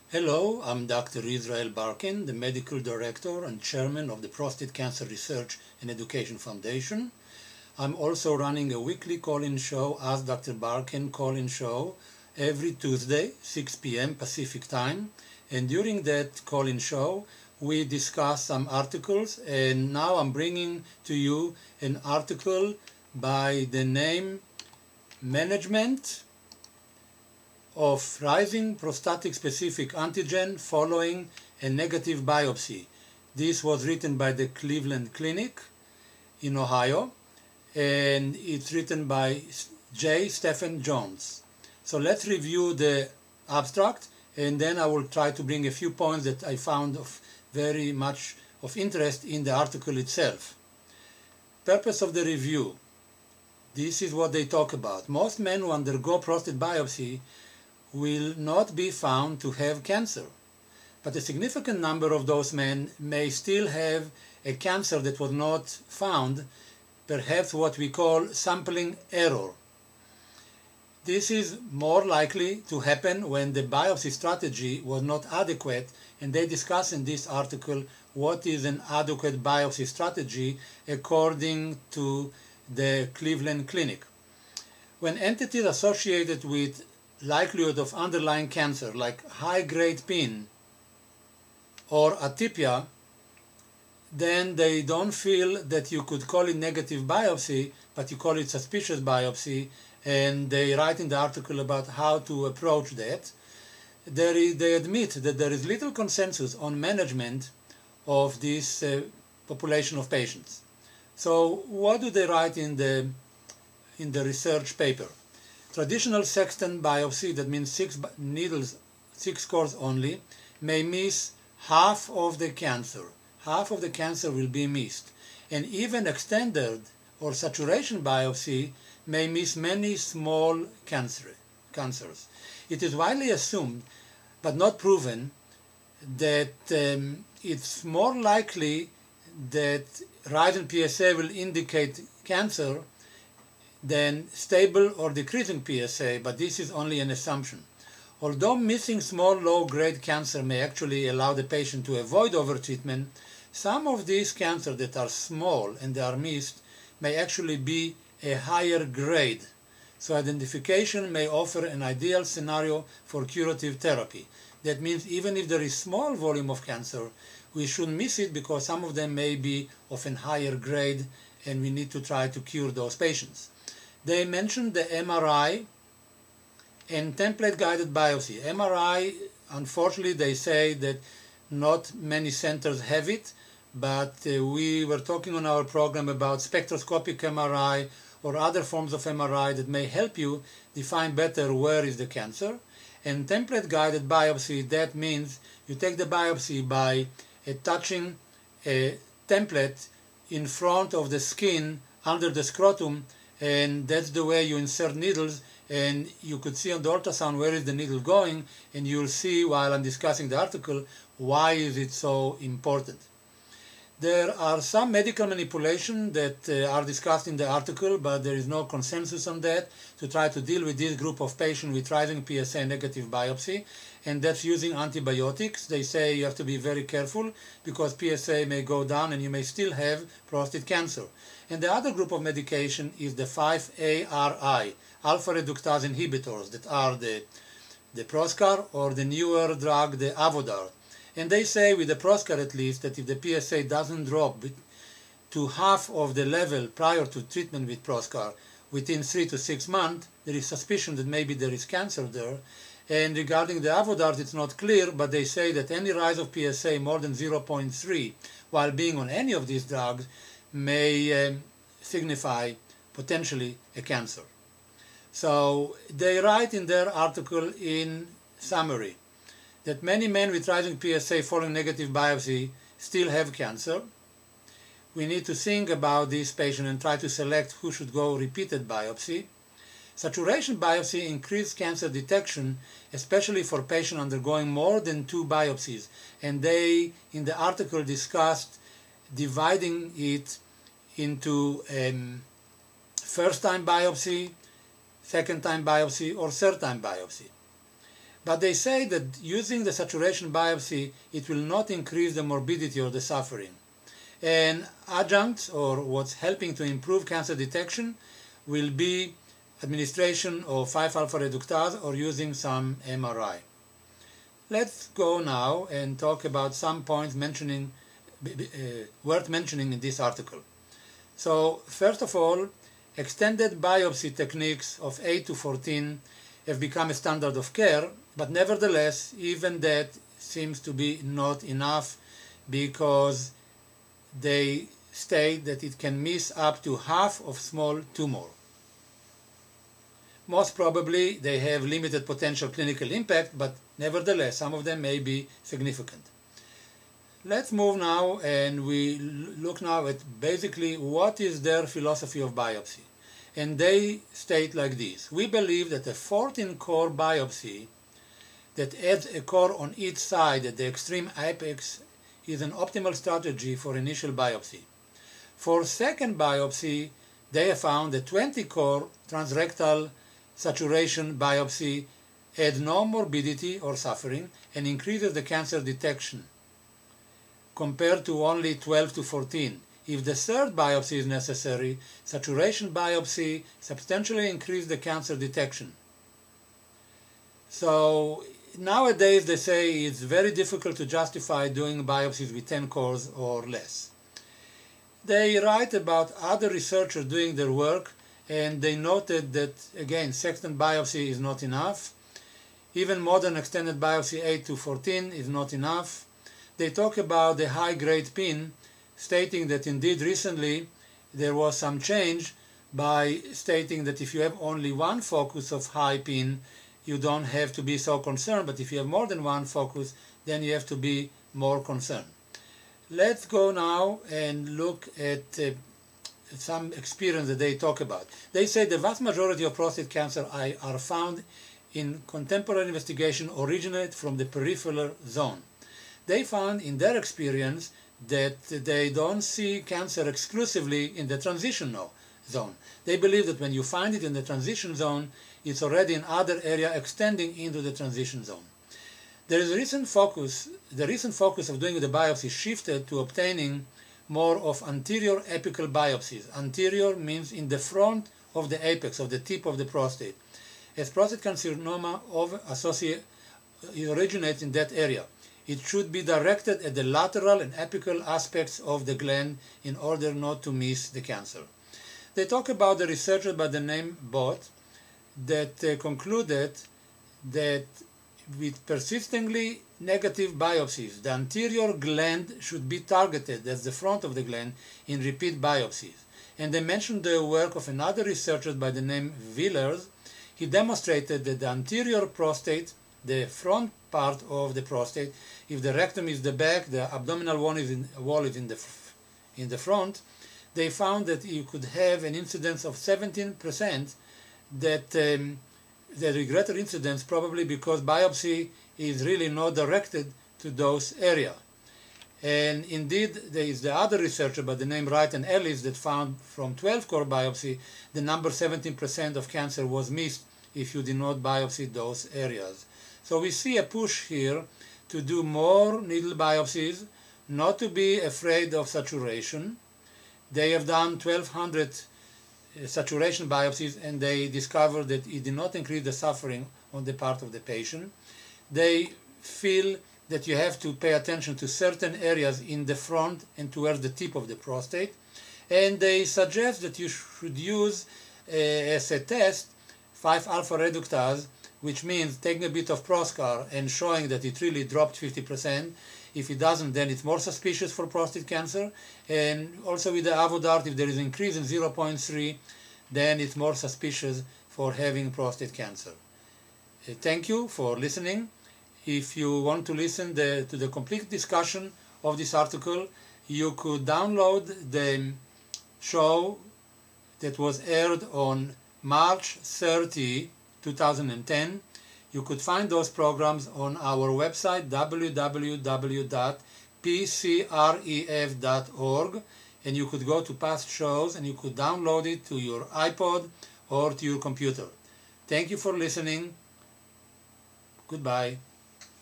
Hello, I'm Dr. DrBarken, the Medical Director and Chairman of the Prostate Cancer Research and Education Foundation. I'm also running a weekly call-in show, Ask Dr. Barken call-in show, every Tuesday, 6 p.m. Pacific Time. And during that call-in show, we discuss some articles, and now I'm bringing to you an article by the name Management of Rising Prostatic Specific Antigen Following a Negative Biopsy. This was written by the Cleveland Clinic in Ohio, and it's written by J. Stephen Jones. So let's review the abstract, and then I will try to bring a few points that I found of very much of interest in the article itself. Purpose of the review. This is what they talk about. Most men who undergo prostate biopsy will not be found to have cancer, but a significant number of those men may still have a cancer that was not found, perhaps what we call sampling error. This is more likely to happen when the biopsy strategy was not adequate, and they discuss in this article what is an adequate biopsy strategy according to the Cleveland Clinic. When entities associated with likelihood of underlying cancer like high-grade PIN or atypia, then they don't feel that you could call it negative biopsy, but you call it suspicious biopsy, and they write in the article about how to approach that. They admit that there is little consensus on management of this population of patients. So what do they write in the research paper? Traditional sextant biopsy, that means 6 needles, 6 cores only, may miss half of the cancer. Half of the cancer will be missed. And even extended or saturation biopsy may miss many small cancers. It is widely assumed, but not proven, that it's more likely that rise in PSA will indicate cancer than stable or decreasing PSA, but this is only an assumption. Although missing small low-grade cancer may actually allow the patient to avoid overtreatment, some of these cancers that are small and they are missed may actually be a higher grade. So identification may offer an ideal scenario for curative therapy. That means even if there is small volume of cancer, we shouldn't miss it because some of them may be of a higher grade and we need to try to cure those patients. They mentioned the MRI and template-guided biopsy. MRI, unfortunately, they say that not many centers have it, but we were talking on our program about spectroscopic MRI or other forms of MRI that may help you define better where is the cancer. And template-guided biopsy, that means you take the biopsy by touching a template in front of the skin under the scrotum, and that's the way you insert needles, and you could see on the ultrasound where is the needle going, and you'll see while I'm discussing the article why is it so important. There are some medical manipulations that are discussed in the article, but there is no consensus on that to try to deal with this group of patients with rising PSA negative biopsy, and that's using antibiotics. They say you have to be very careful because PSA may go down and you may still have prostate cancer. And the other group of medication is the 5-ARI, alpha reductase inhibitors, that are the Proscar or the newer drug, the Avodart. And they say, with the Proscar at least, that if the PSA doesn't drop to half of the level prior to treatment with Proscar within 3 to 6 months, there is suspicion that maybe there is cancer there. And regarding the Avodart, it's not clear, but they say that any rise of PSA more than 0.3 while being on any of these drugs may signify potentially a cancer. So they write in their article in summary that many men with rising PSA following negative biopsy still have cancer. We need to think about this patient and try to select who should go repeated biopsy. Saturation biopsy increased cancer detection, especially for patients undergoing more than 2 biopsies. And they, in the article, discussed dividing it into first-time biopsy, second-time biopsy, or third-time biopsy. But they say that using the saturation biopsy, it will not increase the morbidity or the suffering. An adjunct, or what's helping to improve cancer detection, will be administration of 5-alpha reductase or using some MRI. Let's go now and talk about some points worth mentioning in this article. So, first of all, extended biopsy techniques of 8 to 14 have become a standard of care, but nevertheless, even that seems to be not enough because they state that it can miss up to half of small tumor. Most probably they have limited potential clinical impact, but nevertheless some of them may be significant. Let's move now and we look now at basically what is their philosophy of biopsy. And they state like this: we believe that a 14-core biopsy that adds a core on each side at the extreme apex is an optimal strategy for initial biopsy. For second biopsy, they have found that 20-core transrectal saturation biopsy adds no morbidity or suffering and increases the cancer detection compared to only 12 to 14. If the third biopsy is necessary, saturation biopsy substantially increases the cancer detection. So nowadays they say it's very difficult to justify doing biopsies with 10 cores or less. They write about other researchers doing their work, and they noted that, again, second biopsy is not enough. Even modern extended biopsy 8 to 14 is not enough. They talk about the high-grade pin, stating that indeed recently there was some change by stating that if you have only one focus of high pin, you don't have to be so concerned, but if you have more than one focus, then you have to be more concerned. Let's go now and look at some experience that they talk about. They say the vast majority of prostate cancer are found in contemporary investigation originate from the peripheral zone. They found in their experience that they don't see cancer exclusively in the transition zone. They believe that when you find it in the transition zone, it's already in other area extending into the transition zone. The recent focus of doing the biopsy shifted to obtaining more of anterior apical biopsies. Anterior means in the front of the apex, of the tip of the prostate, as prostate carcinoma originates in that area. It should be directed at the lateral and apical aspects of the gland in order not to miss the cancer. They talk about the researcher by the name Bott that concluded that with persistently negative biopsies, the anterior gland should be targeted as the front of the gland in repeat biopsies. And they mentioned the work of another researcher by the name Villers. He demonstrated that the anterior prostate, the front part of the prostate, if the rectum is the back, the abdominal wall is in the front, they found that you could have an incidence of 17%, that the regretter incidence probably because biopsy is really not directed to those areas. And indeed, there is the other researcher by the name Wright and Ellis that found from 12-core biopsy, the number 17% of cancer was missed if you did not biopsy those areas. So we see a push here to do more needle biopsies, not to be afraid of saturation. They have done 1,200 saturation biopsies and they discovered that it did not increase the suffering on the part of the patient. They feel that you have to pay attention to certain areas in the front and towards the tip of the prostate, and they suggest that you should use as a test 5-alpha reductase, which means taking a bit of Proscar and showing that it really dropped 50%. If it doesn't, then it's more suspicious for prostate cancer. And also with the Avodart, if there is an increase in 0.3, then it's more suspicious for having prostate cancer. Thank you for listening. If you want to listen to the complete discussion of this article, you could download the show that was aired on March 30, 2010. You could find those programs on our website www.pcref.org, and you could go to past shows and you could download it to your iPod or to your computer. Thank you for listening. Goodbye.